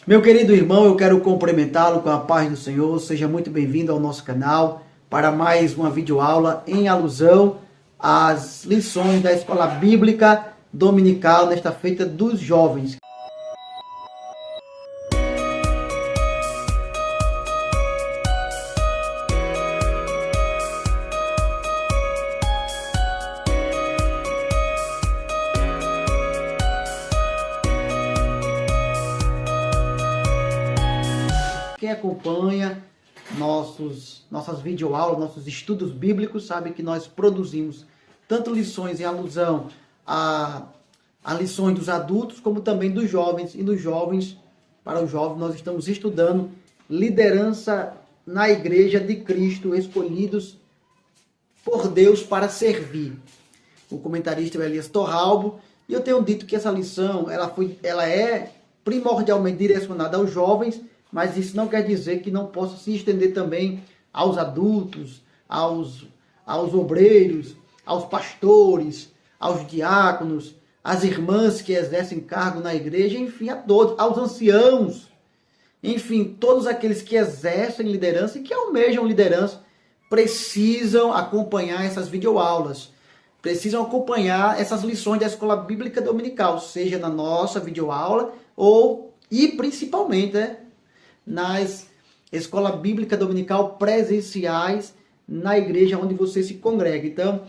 Meu querido irmão, eu quero cumprimentá-lo com a paz do Senhor. Seja muito bem-vindo ao nosso canal para mais uma videoaula em alusão às lições da Escola Bíblica Dominical nesta feita dos jovens. Quem acompanha nossas videoaulas, nossos estudos bíblicos, sabe que nós produzimos tanto lições em alusão a lições dos adultos, como também dos jovens. E dos jovens, para os jovens, nós estamos estudando liderança na Igreja de Cristo, escolhidos por Deus para servir. O comentarista é o Elias Torralbo, e eu tenho dito que essa lição ela é primordialmente direcionada aos jovens, mas isso não quer dizer que não possa se estender também aos adultos, aos obreiros, aos pastores, aos diáconos, às irmãs que exercem cargo na igreja, enfim, a todos, aos anciãos, enfim, todos aqueles que exercem liderança e que almejam liderança precisam acompanhar essas videoaulas, precisam acompanhar essas lições da Escola Bíblica Dominical, seja na nossa videoaula e principalmente, nas Escola Bíblica Dominical presenciais na igreja onde você se congrega. Então,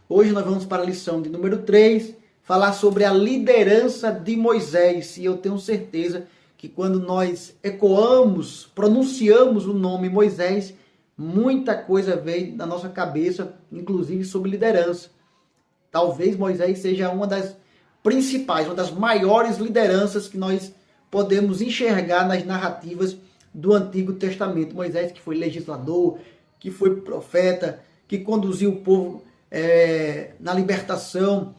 hoje nós vamos para a lição de número 3, falar sobre a liderança de Moisés. E eu tenho certeza que quando nós pronunciamos o nome Moisés, muita coisa vem na nossa cabeça, inclusive sobre liderança. Talvez Moisés seja uma das principais, uma das maiores lideranças que nós podemos enxergar nas narrativas do Antigo Testamento. Moisés, que foi legislador, que foi profeta, que conduziu o povo na libertação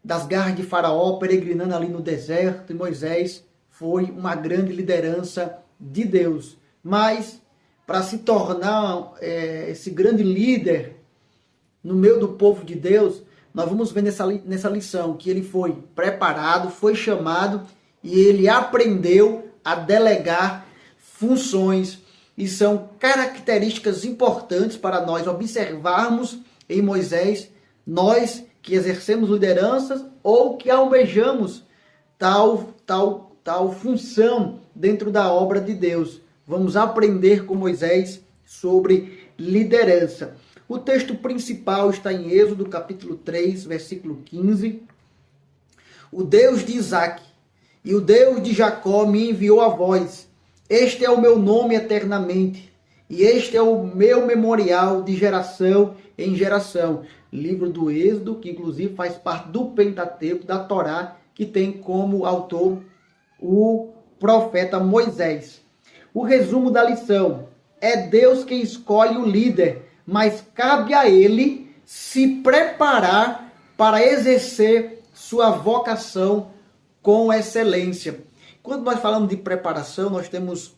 das garras de Faraó, peregrinando ali no deserto. E Moisés foi uma grande liderança de Deus. Mas, para se tornar esse grande líder no meio do povo de Deus, nós vamos ver nessa lição que ele foi preparado, foi chamado e ele aprendeu a delegar funções, e são características importantes para nós observarmos em Moisés, nós que exercemos lideranças ou que almejamos tal função dentro da obra de Deus. Vamos aprender com Moisés sobre liderança. O texto principal está em Êxodo capítulo 3, versículo 15. O Deus de Isaque e o Deus de Jacó me enviou a vós. Este é o meu nome eternamente, e este é o meu memorial de geração em geração. Livro do Êxodo, que inclusive faz parte do Pentateuco, da Torá, que tem como autor o profeta Moisés. O resumo da lição: é Deus quem escolhe o líder, mas cabe a ele se preparar para exercer sua vocação com excelência. Quando nós falamos de preparação, nós temos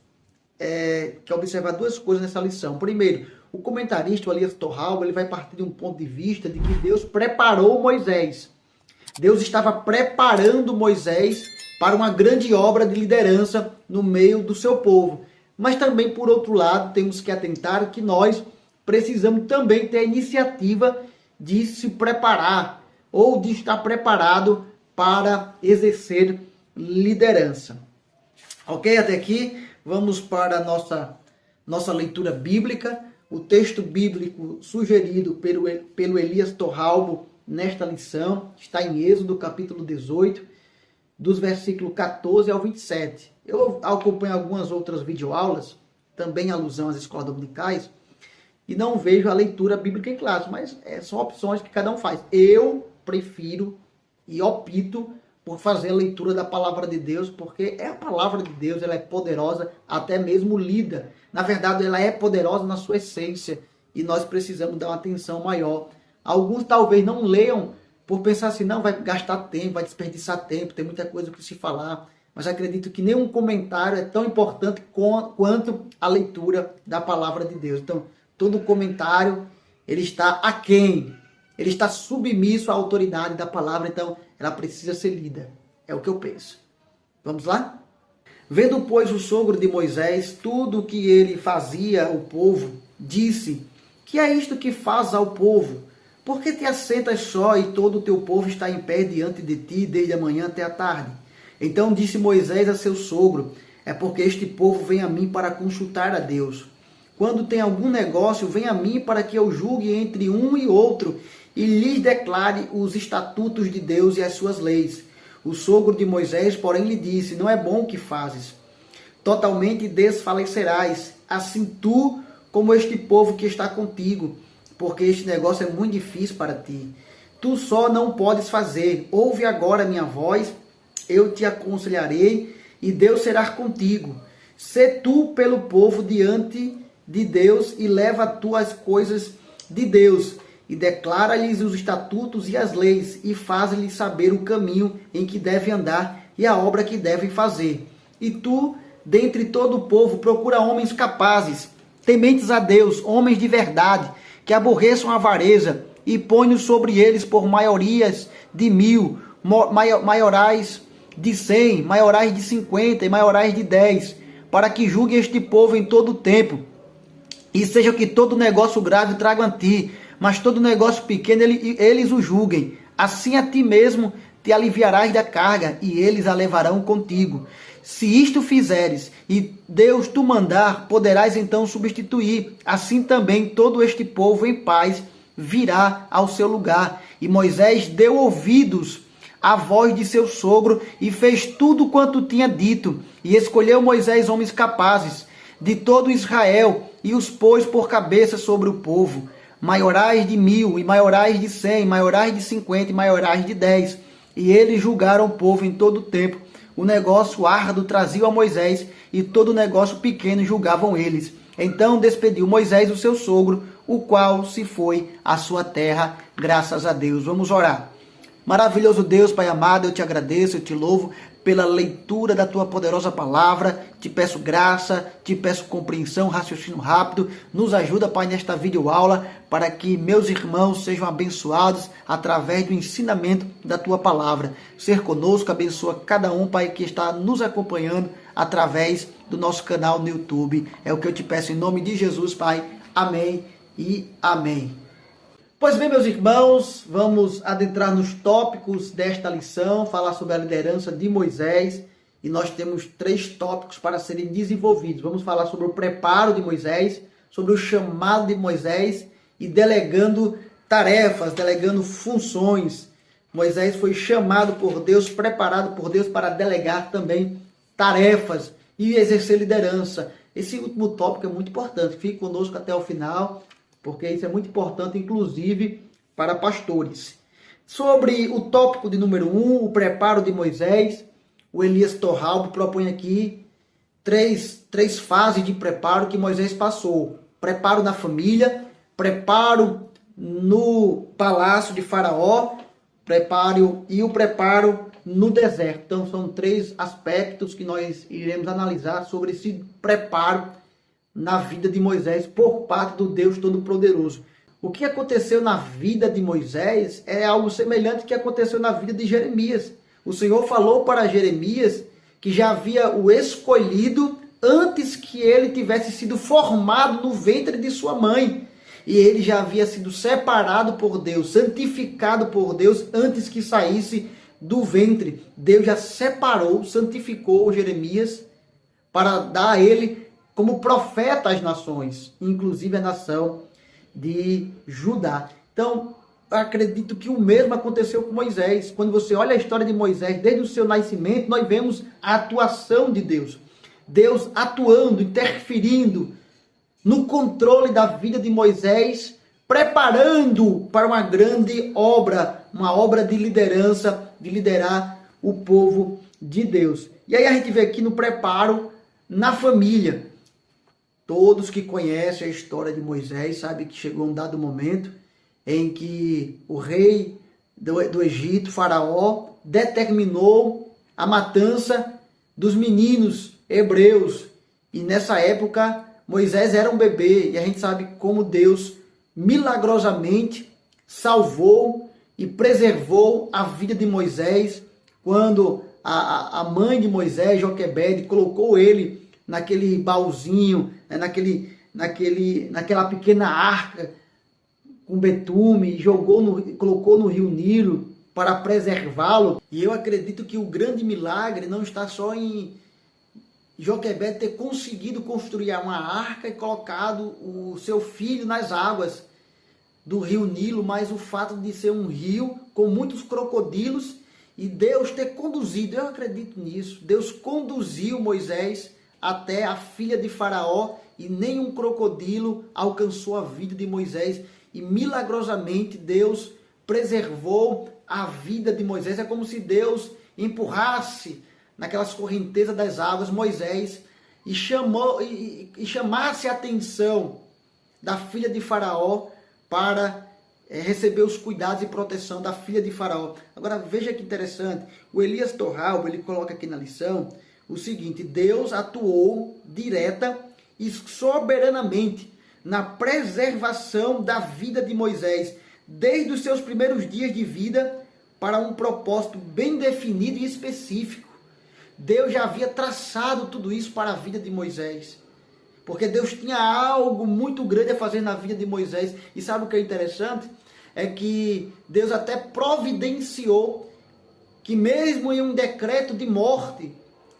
que observar duas coisas nessa lição. Primeiro, o comentarista, o Elias Torralbo, ele vai partir de um ponto de vista de que Deus preparou Moisés. Deus estava preparando Moisés para uma grande obra de liderança no meio do seu povo. Mas também, por outro lado, temos que atentar que nós precisamos também ter a iniciativa de se preparar ou de estar preparado para exercer liderança. Ok? Até aqui, vamos para a nossa leitura bíblica. O texto bíblico sugerido pelo Elias Torralbo nesta lição está em Êxodo capítulo 18, dos versículos 14 ao 27. Eu acompanho algumas outras videoaulas, também em alusão às escolas dominicais, e não vejo a leitura bíblica em classe, mas são opções que cada um faz. Eu prefiro e opto por fazer a leitura da palavra de Deus, porque é a palavra de Deus, ela é poderosa, até mesmo lida. Na verdade, ela é poderosa na sua essência, e nós precisamos dar uma atenção maior. Alguns talvez não leiam por pensar assim, não, vai gastar tempo, vai desperdiçar tempo, tem muita coisa que se falar, mas acredito que nenhum comentário é tão importante quanto a leitura da palavra de Deus. Então, todo comentário, ele está aquém, ele está submisso à autoridade da palavra, então ela precisa ser lida. É o que eu penso. Vamos lá? Vendo, pois, o sogro de Moisés tudo o que ele fazia ao povo, disse: que é isto que fazes ao povo? Por que te assentas só e todo o teu povo está em pé diante de ti, desde a manhã até a tarde? Então disse Moisés a seu sogro: é porque este povo vem a mim para consultar a Deus. Quando tem algum negócio, vem a mim para que eu julgue entre um e outro e lhes declare os estatutos de Deus e as suas leis. O sogro de Moisés, porém, lhe disse: não é bom o que fazes. Totalmente desfalecerás, assim tu como este povo que está contigo, porque este negócio é muito difícil para ti. Tu só não podes fazer. Ouve agora a minha voz, eu te aconselharei, e Deus será contigo. Sê tu pelo povo diante de Deus, e leva tu as coisas de Deus, e declara-lhes os estatutos e as leis, e faz-lhes saber o caminho em que devem andar, e a obra que devem fazer. E tu, dentre todo o povo, procura homens capazes, tementes a Deus, homens de verdade, que aborreçam a avareza, e põe-nos sobre eles por maiorias de 1000, maiorais de 100, maiorais de 50 e maiorais de 10, para que julguem este povo em todo o tempo, e seja que todo negócio grave tragam a ti, mas todo negócio pequeno eles o julguem. Assim a ti mesmo te aliviarás da carga, e eles a levarão contigo. Se isto fizeres, e Deus tu mandar, poderás então substituir. Assim também todo este povo em paz virá ao seu lugar. E Moisés deu ouvidos à voz de seu sogro, e fez tudo quanto tinha dito. E escolheu Moisés homens capazes de todo Israel, e os pôs por cabeça sobre o povo, maiorais de 1000, e maiorais de 100, maiorais de 50 e maiorais de 10. E eles julgaram o povo em todo o tempo. O negócio árduo traziam a Moisés, e todo negócio pequeno julgavam eles. Então despediu Moisés o seu sogro, o qual se foi à sua terra, graças a Deus. Vamos orar. Maravilhoso Deus, Pai amado, eu te agradeço, eu te louvo pela leitura da tua poderosa palavra. Te peço graça, te peço compreensão, raciocínio rápido. Nos ajuda, Pai, nesta videoaula, para que meus irmãos sejam abençoados através do ensinamento da tua palavra. Ser conosco, abençoa cada um, Pai, que está nos acompanhando através do nosso canal no YouTube. É o que eu te peço em nome de Jesus, Pai. Amém e amém. Pois bem, meus irmãos, vamos adentrar nos tópicos desta lição, falar sobre a liderança de Moisés, e nós temos 3 tópicos para serem desenvolvidos. Vamos falar sobre o preparo de Moisés, sobre o chamado de Moisés e delegando tarefas, delegando funções. Moisés foi chamado por Deus, preparado por Deus para delegar também tarefas e exercer liderança. Esse último tópico é muito importante, fique conosco até o final, porque isso é muito importante, inclusive, para pastores. Sobre o tópico de número 1, o preparo de Moisés, o Elias Torralbo propõe aqui três fases de preparo que Moisés passou. Preparo na família, preparo no palácio de Faraó, o preparo no deserto. Então são 3 aspectos que nós iremos analisar sobre esse preparo na vida de Moisés por parte do Deus Todo-Poderoso. O que aconteceu na vida de Moisés é algo semelhante ao que aconteceu na vida de Jeremias. O Senhor falou para Jeremias que já havia o escolhido antes que ele tivesse sido formado no ventre de sua mãe. E ele já havia sido separado por Deus, santificado por Deus antes que saísse do ventre. Deus já separou, santificou Jeremias para dar a ele como profeta às nações, inclusive a nação de Judá. Então, acredito que o mesmo aconteceu com Moisés. Quando você olha a história de Moisés, desde o seu nascimento, nós vemos a atuação de Deus. Deus atuando, interferindo no controle da vida de Moisés, preparando para uma grande obra, uma obra de liderança, de liderar o povo de Deus. E aí a gente vê aqui no preparo na família. Todos que conhecem a história de Moisés sabem que chegou um dado momento em que o rei do Egito, Faraó, determinou a matança dos meninos hebreus. E nessa época, Moisés era um bebê. E a gente sabe como Deus milagrosamente salvou e preservou a vida de Moisés quando a mãe de Moisés, Joquebede, colocou ele naquele baúzinho, né, naquela pequena arca com betume, colocou no rio Nilo para preservá-lo. E eu acredito que o grande milagre não está só em Joquebede ter conseguido construir uma arca e colocado o seu filho nas águas do rio Nilo, mas o fato de ser um rio com muitos crocodilos e Deus ter conduzido, eu acredito nisso, Deus conduziu Moisés até a filha de Faraó e nenhum crocodilo alcançou a vida de Moisés e milagrosamente Deus preservou a vida de Moisés. É como se Deus empurrasse naquelas correntezas das águas Moisés e chamasse a atenção da filha de Faraó para receber os cuidados e proteção da filha de Faraó. Agora veja que interessante, o Elias Torralba, ele coloca aqui na lição o seguinte: Deus atuou direta e soberanamente na preservação da vida de Moisés, desde os seus primeiros dias de vida, para um propósito bem definido e específico. Deus já havia traçado tudo isso para a vida de Moisés, porque Deus tinha algo muito grande a fazer na vida de Moisés. E sabe o que é interessante? É que Deus até providenciou que mesmo em um decreto de morte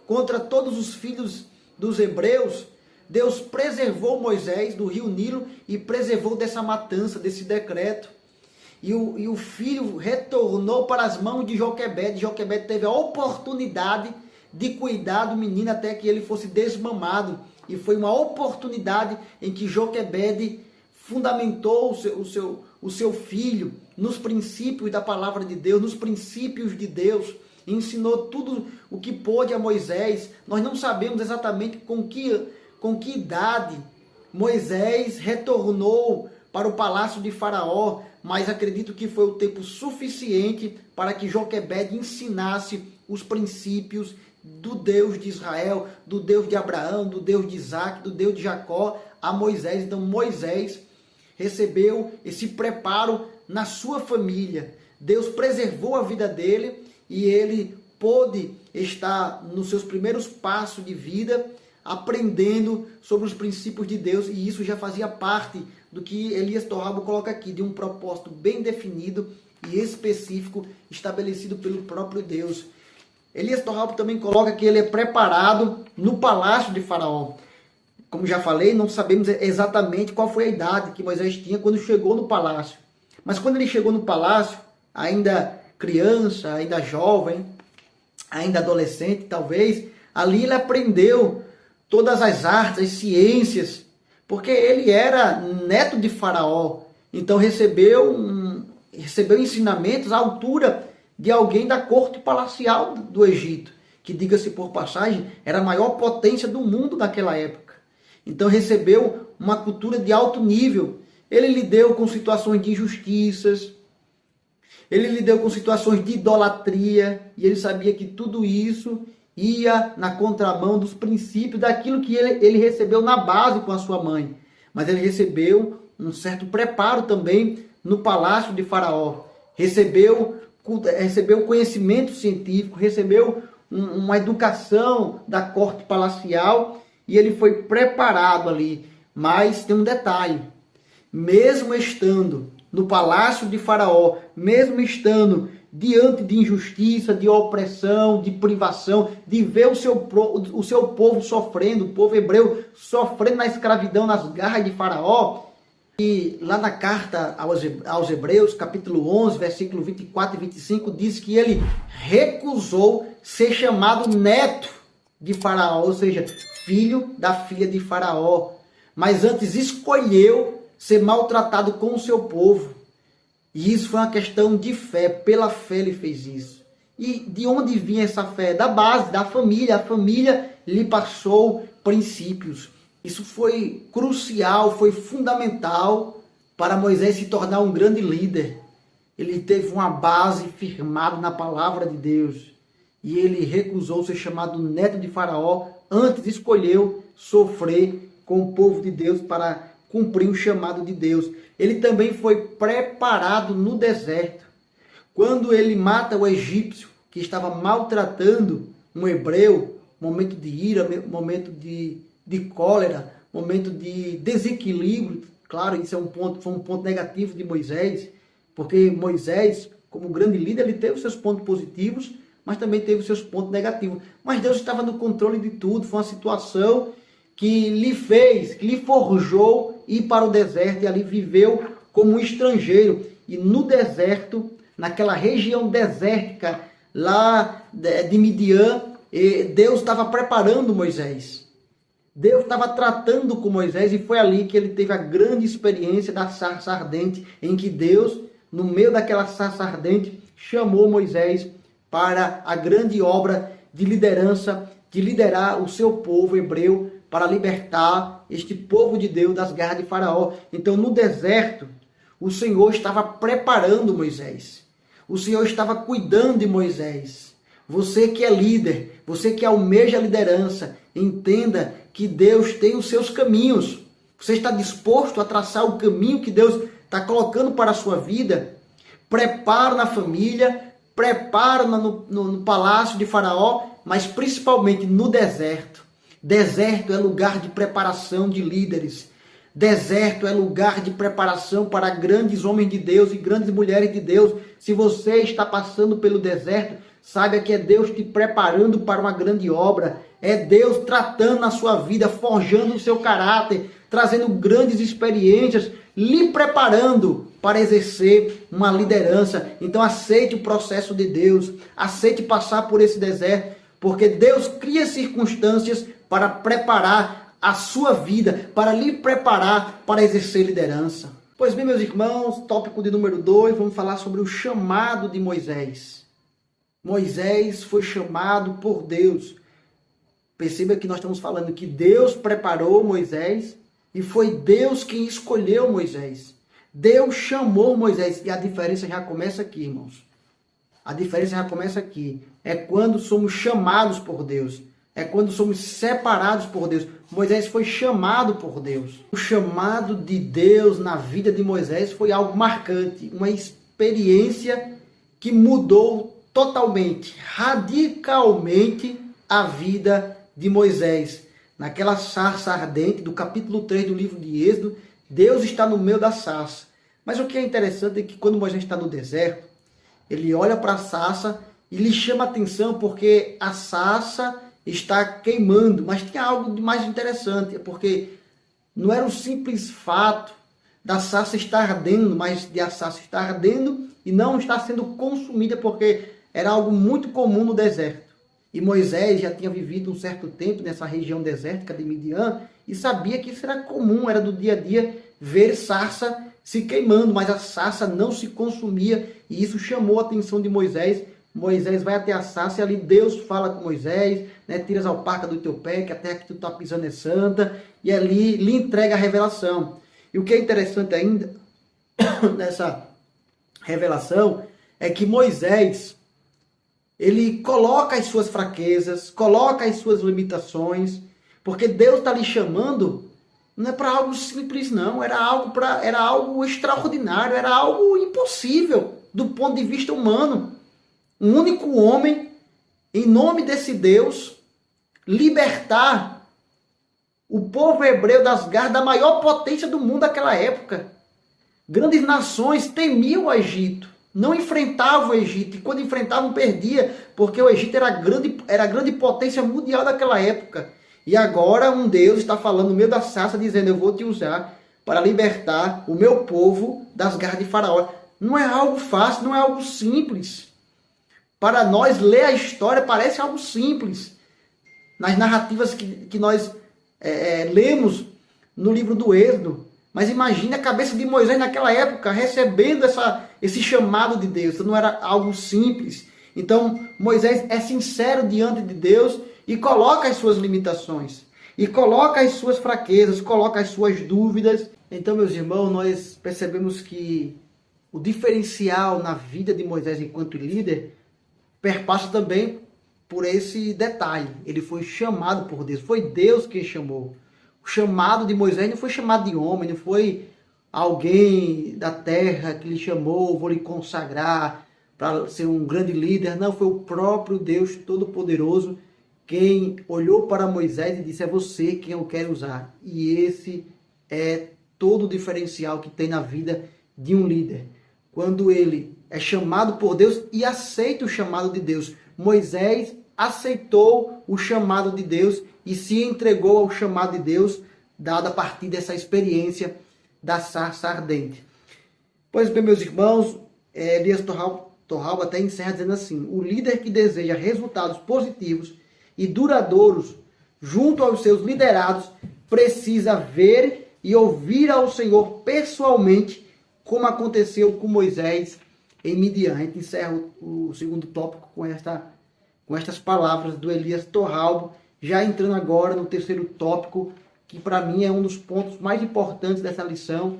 contra todos os filhos dos hebreus, Deus preservou Moisés do rio Nilo e preservou dessa matança, desse decreto. E o filho retornou para as mãos de Joquebede. Joquebede teve a oportunidade de cuidar do menino até que ele fosse desmamado. E foi uma oportunidade em que Joquebede fundamentou o seu filho nos princípios da palavra de Deus, nos princípios de Deus. Ensinou tudo o que pôde a Moisés. Nós não sabemos exatamente com que idade Moisés retornou para o palácio de Faraó, mas acredito que foi o tempo suficiente para que Joquebede ensinasse os princípios do Deus de Israel, do Deus de Abraão, do Deus de Isaac, do Deus de Jacó a Moisés. Então Moisés recebeu esse preparo na sua família. Deus preservou a vida dele e ele pôde estar nos seus primeiros passos de vida aprendendo sobre os princípios de Deus, e isso já fazia parte do que Elias Torralba coloca aqui, de um propósito bem definido e específico estabelecido pelo próprio Deus. Elias Torralba também coloca que ele é preparado no palácio de Faraó. Como já falei, não sabemos exatamente qual foi a idade que Moisés tinha quando chegou no palácio. Mas quando ele chegou no palácio, ainda criança, ainda jovem, ainda adolescente talvez, ali ele aprendeu todas as artes, as ciências, porque ele era neto de Faraó. Então recebeu ensinamentos à altura de alguém da corte palacial do Egito, que, diga-se por passagem, era a maior potência do mundo naquela época. Então recebeu uma cultura de alto nível. Ele lidou com situações de injustiças, ele lidou com situações de idolatria, e ele sabia que tudo isso ia na contramão dos princípios daquilo que ele recebeu na base com a sua mãe. Mas ele recebeu um certo preparo também no palácio de Faraó. Recebeu conhecimento científico, recebeu uma educação da corte palacial e ele foi preparado ali. Mas tem um detalhe: mesmo estando no palácio de Faraó, mesmo estando diante de injustiça, de opressão, de privação, de ver o seu povo sofrendo, o povo hebreu sofrendo na escravidão, nas garras de Faraó. E lá na carta aos Hebreus, capítulo 11, versículo 24 e 25, diz que ele recusou ser chamado neto de Faraó, ou seja, filho da filha de Faraó, mas antes escolheu ser maltratado com o seu povo. E isso foi uma questão de fé. Pela fé ele fez isso. E de onde vinha essa fé? Da base, da família. A família lhe passou princípios. Isso foi crucial, foi fundamental para Moisés se tornar um grande líder. Ele teve uma base firmada na palavra de Deus. E ele recusou ser chamado neto de Faraó. Antes escolheu sofrer com o povo de Deus para cumprir o chamado de Deus. Ele também foi preparado no deserto. Quando ele mata o egípcio, que estava maltratando um hebreu, momento de ira, momento de cólera, momento de desequilíbrio. Claro, isso foi um ponto negativo de Moisés, porque Moisés, como grande líder, ele teve os seus pontos positivos, mas também teve os seus pontos negativos. Mas Deus estava no controle de tudo. Foi uma situação que lhe fez, que lhe forjou ir para o deserto, e ali viveu como um estrangeiro. E no deserto, naquela região desértica lá de Midian, Deus estava preparando Moisés. Deus estava tratando com Moisés, e foi ali que ele teve a grande experiência da sarça ardente, em que Deus, no meio daquela sarça ardente, chamou Moisés para a grande obra de liderança, de liderar o seu povo hebreu para libertar este povo de Deus das garras de Faraó. Então, no deserto, o Senhor estava preparando Moisés. O Senhor estava cuidando de Moisés. Você que é líder, você que almeja a liderança, entenda que Deus tem os seus caminhos. Você está disposto a traçar o caminho que Deus está colocando para a sua vida? Prepara na família, prepara no palácio de Faraó, mas principalmente no deserto. Deserto é lugar de preparação de líderes. Deserto é lugar de preparação para grandes homens de Deus e grandes mulheres de Deus. Se você está passando pelo deserto, saiba que é Deus te preparando para uma grande obra. É Deus tratando na sua vida, forjando o seu caráter, trazendo grandes experiências, lhe preparando para exercer uma liderança. Então aceite o processo de Deus, aceite passar por esse deserto, porque Deus cria circunstâncias para preparar a sua vida, para lhe preparar para exercer liderança. Pois bem, meus irmãos, tópico de número 2, vamos falar sobre o chamado de Moisés. Moisés foi chamado por Deus. Perceba que nós estamos falando que Deus preparou Moisés e foi Deus quem escolheu Moisés. Deus chamou Moisés, e a diferença já começa aqui, irmãos. A diferença já começa aqui. É quando somos chamados por Deus. É quando somos separados por Deus. Moisés foi chamado por Deus. O chamado de Deus na vida de Moisés foi algo marcante. Uma experiência que mudou totalmente, radicalmente a vida de Moisés. Naquela sarça ardente do capítulo 3 do livro de Êxodo, Deus está no meio da sarça. Mas o que é interessante é que quando Moisés está no deserto, ele olha para a sarça e lhe chama a atenção porque a sarça está queimando. Mas tinha algo de mais interessante, porque não era um simples fato da sarça estar ardendo, mas de a sarça estar ardendo e não estar sendo consumida, porque era algo muito comum no deserto. E Moisés já tinha vivido um certo tempo nessa região desértica de Midian e sabia que isso era comum, era do dia a dia ver sarça se queimando, mas a sarça não se consumia, e isso chamou a atenção de Moisés. Moisés vai até a sarça e ali Deus fala com Moisés, né, tira as alpacas do teu pé, que a terra que tu está pisando é santa, e ali lhe entrega a revelação. E o que é interessante ainda nessa revelação é que Moisés, ele coloca as suas fraquezas, coloca as suas limitações, porque Deus está lhe chamando, não é para algo simples não, era algo extraordinário, era algo impossível do ponto de vista humano. Um único homem, em nome desse Deus, libertar o povo hebreu das garras da maior potência do mundo naquela época. Grandes nações temiam o Egito, não enfrentavam o Egito, e quando enfrentavam perdia, porque o Egito era a grande potência mundial daquela época. E agora um Deus está falando no meio da sarça, dizendo: eu vou te usar para libertar o meu povo das garras de Faraó. Não é algo fácil, não é algo simples. Para nós, ler a história parece algo simples. Nas narrativas que nós lemos no livro do Êxodo. Mas imagine a cabeça de Moisés naquela época, recebendo esse chamado de Deus. Então não era algo simples. Então Moisés é sincero diante de Deus e coloca as suas limitações. E coloca as suas fraquezas, coloca as suas dúvidas. Então, meus irmãos, nós percebemos que o diferencial na vida de Moisés enquanto líder perpassa também por esse detalhe. Ele foi chamado por Deus, foi Deus quem chamou. O chamado de Moisés não foi chamado de homem, não foi alguém da terra que lhe chamou, vou lhe consagrar. para ser um grande líder. Não, foi o próprio Deus Todo-Poderoso quem olhou para Moisés e disse: é você quem eu quero usar. E esse é todo o diferencial que tem na vida de um líder. Quando ele é chamado por Deus e aceita o chamado de Deus. Moisés aceitou o chamado de Deus e se entregou ao chamado de Deus, dado a partir dessa experiência da sarça ardente. Pois bem, meus irmãos, Elias Torralba até encerra dizendo assim: o líder que deseja resultados positivos e duradouros junto aos seus liderados precisa ver e ouvir ao Senhor pessoalmente, como aconteceu com Moisés em Midian. A gente encerra o segundo tópico com estas palavras do Elias Torralba, já entrando agora no terceiro tópico, que para mim é um dos pontos mais importantes dessa lição,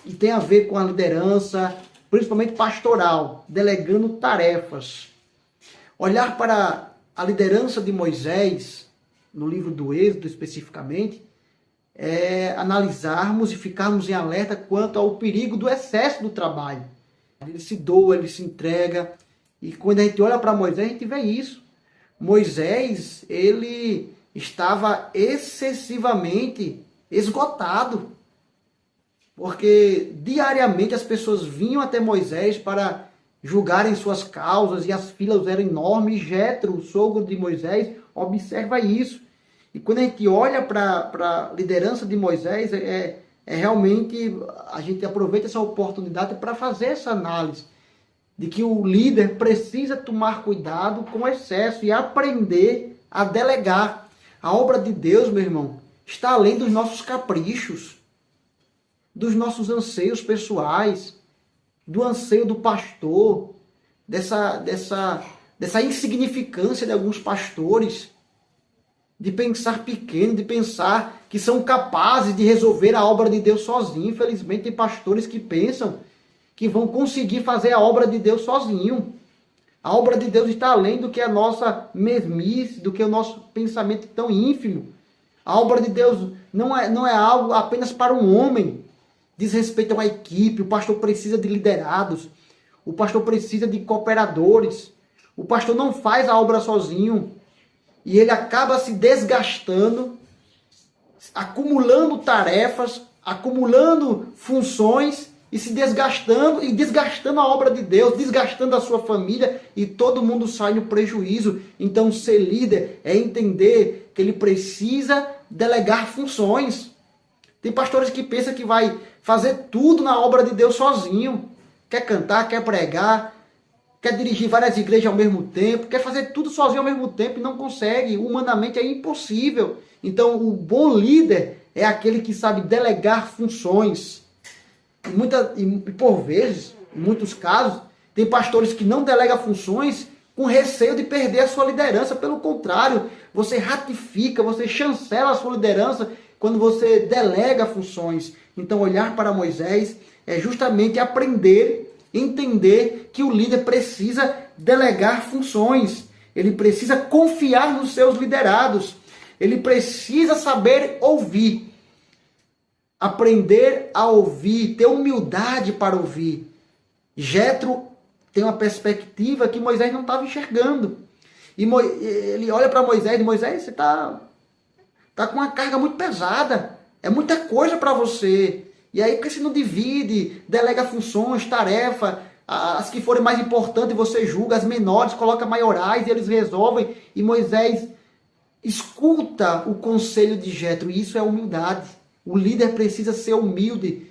e tem a ver com a liderança, principalmente pastoral, delegando tarefas. Olhar para a liderança de Moisés, no livro do Êxodo especificamente, é analisarmos e ficarmos em alerta quanto ao perigo do excesso do trabalho. Ele se doa, ele se entrega, e quando a gente olha para Moisés, a gente vê isso. Moisés, ele estava excessivamente esgotado, porque diariamente as pessoas vinham até Moisés para julgarem suas causas e as filas eram enormes. Jetro, o sogro de Moisés, observa isso. E quando a gente olha para a liderança de Moisés, realmente a gente aproveita essa oportunidade para fazer essa análise de que o líder precisa tomar cuidado com o excesso e aprender a delegar. A obra de Deus, meu irmão, está além dos nossos caprichos, dos nossos anseios pessoais, do anseio do pastor, dessa insignificância de alguns pastores, de pensar pequeno, de pensar que são capazes de resolver a obra de Deus sozinho. Infelizmente, tem pastores que pensam que vão conseguir fazer a obra de Deus sozinho. A obra de Deus está além do que a nossa mesmice, do que o nosso pensamento tão ínfimo. A obra de Deus não é algo apenas para um homem. Diz respeito a uma equipe. O pastor precisa de liderados. O pastor precisa de cooperadores. O pastor não faz a obra sozinho. E ele acaba se desgastando, acumulando tarefas, acumulando funções e se desgastando e desgastando a obra de Deus, desgastando a sua família, e todo mundo sai no prejuízo. Então, ser líder é entender que ele precisa delegar funções. Tem pastores que pensam que vai fazer tudo na obra de Deus sozinho. Quer cantar, quer pregar, quer dirigir várias igrejas ao mesmo tempo, quer fazer tudo sozinho ao mesmo tempo e não consegue. Humanamente é impossível. Então, o bom líder é aquele que sabe delegar funções. E por vezes, em muitos casos, tem pastores que não delegam funções com receio de perder a sua liderança. Pelo contrário, você ratifica, você chancela a sua liderança quando você delega funções. Então, olhar para Moisés é justamente aprender, entender que o líder precisa delegar funções. Ele precisa confiar nos seus liderados. Ele precisa saber ouvir. Aprender a ouvir, ter humildade para ouvir. Jetro tem uma perspectiva que Moisés não estava enxergando. E ele olha para Moisés e diz: Moisés, você está com uma carga muito pesada. É muita coisa para você. E aí, por que você não divide, delega funções, tarefa, as que forem mais importantes você julga, as menores coloca maiorais e eles resolvem. E Moisés escuta o conselho de Jetro, e isso é humildade. O líder precisa ser humilde.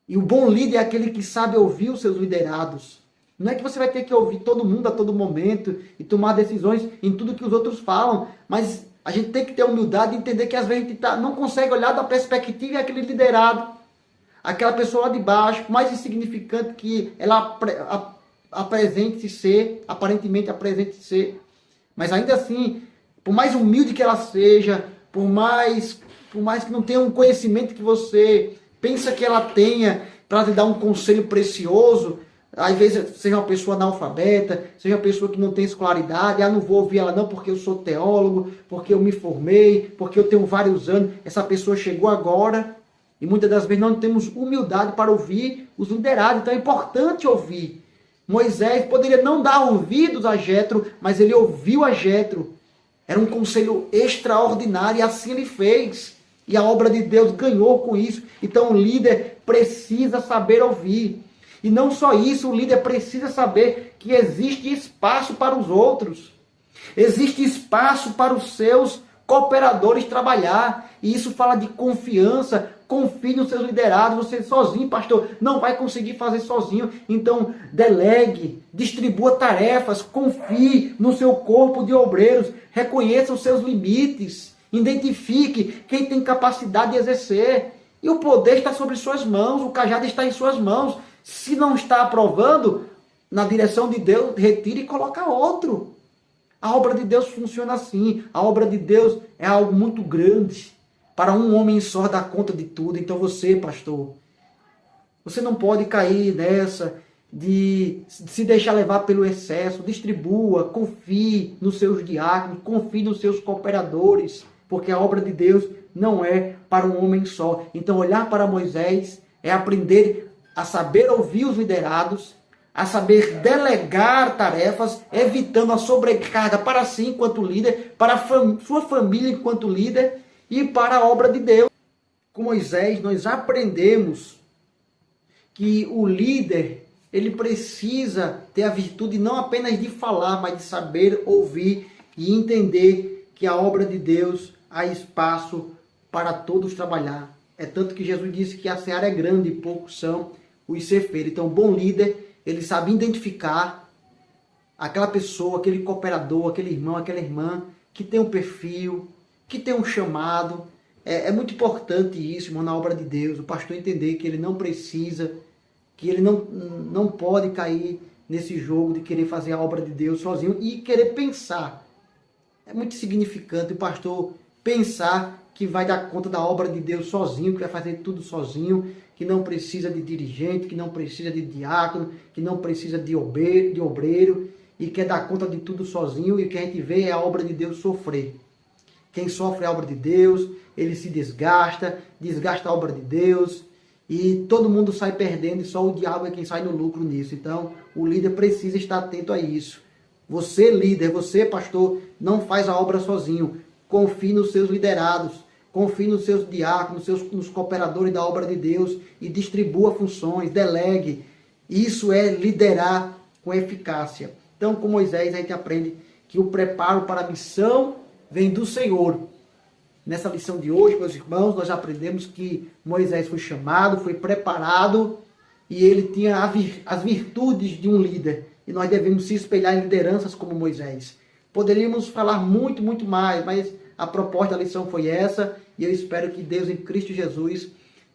E o bom líder é aquele que sabe ouvir os seus liderados. Não é que você vai ter que ouvir todo mundo a todo momento e tomar decisões em tudo que os outros falam, mas a gente tem que ter humildade e entender que às vezes a gente não consegue olhar da perspectiva daquele liderado, aquela pessoa lá de baixo, mais insignificante que ela aparentemente ser. Mas ainda assim, por mais humilde que ela seja, por mais que não tenha um conhecimento que você pensa que ela tenha para te dar um conselho precioso, às vezes seja uma pessoa analfabeta, seja uma pessoa que não tem escolaridade, não vou ouvir ela não porque eu sou teólogo, porque eu me formei, porque eu tenho vários anos, essa pessoa chegou agora, e muitas das vezes não temos humildade para ouvir os liderados. Então é importante ouvir. Moisés poderia não dar ouvidos a Jétro, mas ele ouviu a Jétro. Era um conselho extraordinário e assim ele fez. E a obra de Deus ganhou com isso. Então o líder precisa saber ouvir. E não só isso, o líder precisa saber que existe espaço para os outros. Existe espaço para os seus cooperadores trabalhar. E isso fala de confiança. Confie nos seus liderados. Você sozinho, pastor, não vai conseguir fazer sozinho. Então, delegue, distribua tarefas, confie no seu corpo de obreiros. Reconheça os seus limites. Identifique quem tem capacidade de exercer. E o poder está sobre suas mãos. O cajado está em suas mãos. Se não está aprovando, na direção de Deus, retire e coloque outro. A obra de Deus funciona assim. A obra de Deus é algo muito grande. Para um homem só dar conta de tudo. Então você, pastor, você não pode cair nessa de se deixar levar pelo excesso. Distribua, confie nos seus diáconos, confie nos seus cooperadores. Porque a obra de Deus não é para um homem só. Então olhar para Moisés é aprender a saber ouvir os liderados, a saber delegar tarefas, evitando a sobrecarga para si enquanto líder, para a sua família enquanto líder e para a obra de Deus. Com Moisés nós aprendemos que o líder, ele precisa ter a virtude não apenas de falar, mas de saber ouvir e entender que a obra de Deus há espaço para todos trabalhar. É tanto que Jesus disse que a seara é grande e poucos são os ceifeiros. Então, um bom líder, ele sabe identificar aquela pessoa, aquele cooperador, aquele irmão, aquela irmã que tem um perfil, que tem um chamado. É muito importante isso, irmão, na obra de Deus. O pastor entender que ele não precisa, que ele não pode cair nesse jogo de querer fazer a obra de Deus sozinho e querer pensar. É muito significante o pastor pensar que vai dar conta da obra de Deus sozinho, que vai fazer tudo sozinho, que não precisa de dirigente, que não precisa de diácono, que não precisa de obreiro, e quer dar conta de tudo sozinho, e o que a gente vê é a obra de Deus sofrer. Quem sofre a obra de Deus, ele se desgasta a obra de Deus, e todo mundo sai perdendo, e só o diabo é quem sai no lucro nisso. Então, o líder precisa estar atento a isso. Você, líder, você, pastor, não faz a obra sozinho. Confie nos seus liderados, confie nos seus diáconos, nos cooperadores da obra de Deus e distribua funções, delegue. Isso é liderar com eficácia. Então, com Moisés, a gente aprende que o preparo para a missão vem do Senhor. Nessa lição de hoje, meus irmãos, nós aprendemos que Moisés foi chamado, foi preparado e ele tinha as virtudes de um líder. E nós devemos se espelhar em lideranças como Moisés. Poderíamos falar muito, muito mais, mas a proposta da lição foi essa. E eu espero que Deus em Cristo Jesus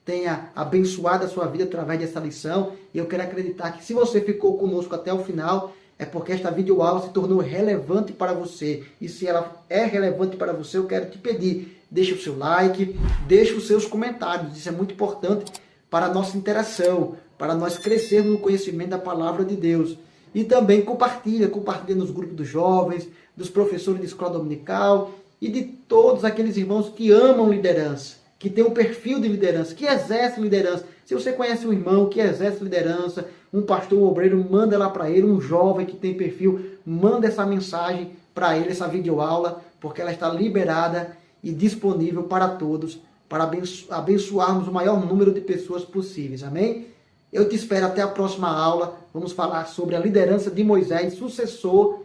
tenha abençoado a sua vida através dessa lição. E eu quero acreditar que se você ficou conosco até o final, é porque esta videoaula se tornou relevante para você. E se ela é relevante para você, eu quero te pedir, deixe o seu like, deixe os seus comentários. Isso é muito importante para a nossa interação, para nós crescermos no conhecimento da palavra de Deus. E também compartilha nos grupos dos jovens, dos professores de escola dominical e de todos aqueles irmãos que amam liderança, que tem um perfil de liderança, que exerce liderança. Se você conhece um irmão que exerce liderança, um pastor, um obreiro, manda lá para ele, um jovem que tem perfil, manda essa mensagem para ele, essa videoaula, porque ela está liberada e disponível para todos, para abençoarmos o maior número de pessoas possíveis. Amém? Eu te espero até a próxima aula. Vamos falar sobre a liderança de Moisés, sucessor,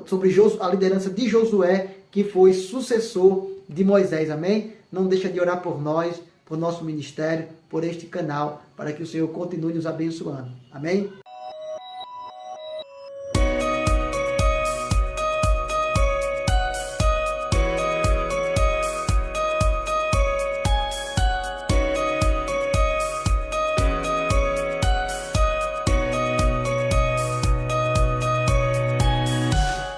sobre a liderança de Josué, que foi sucessor de Moisés. Amém? Não deixa de orar por nós, por nosso ministério, por este canal, para que o Senhor continue nos abençoando. Amém?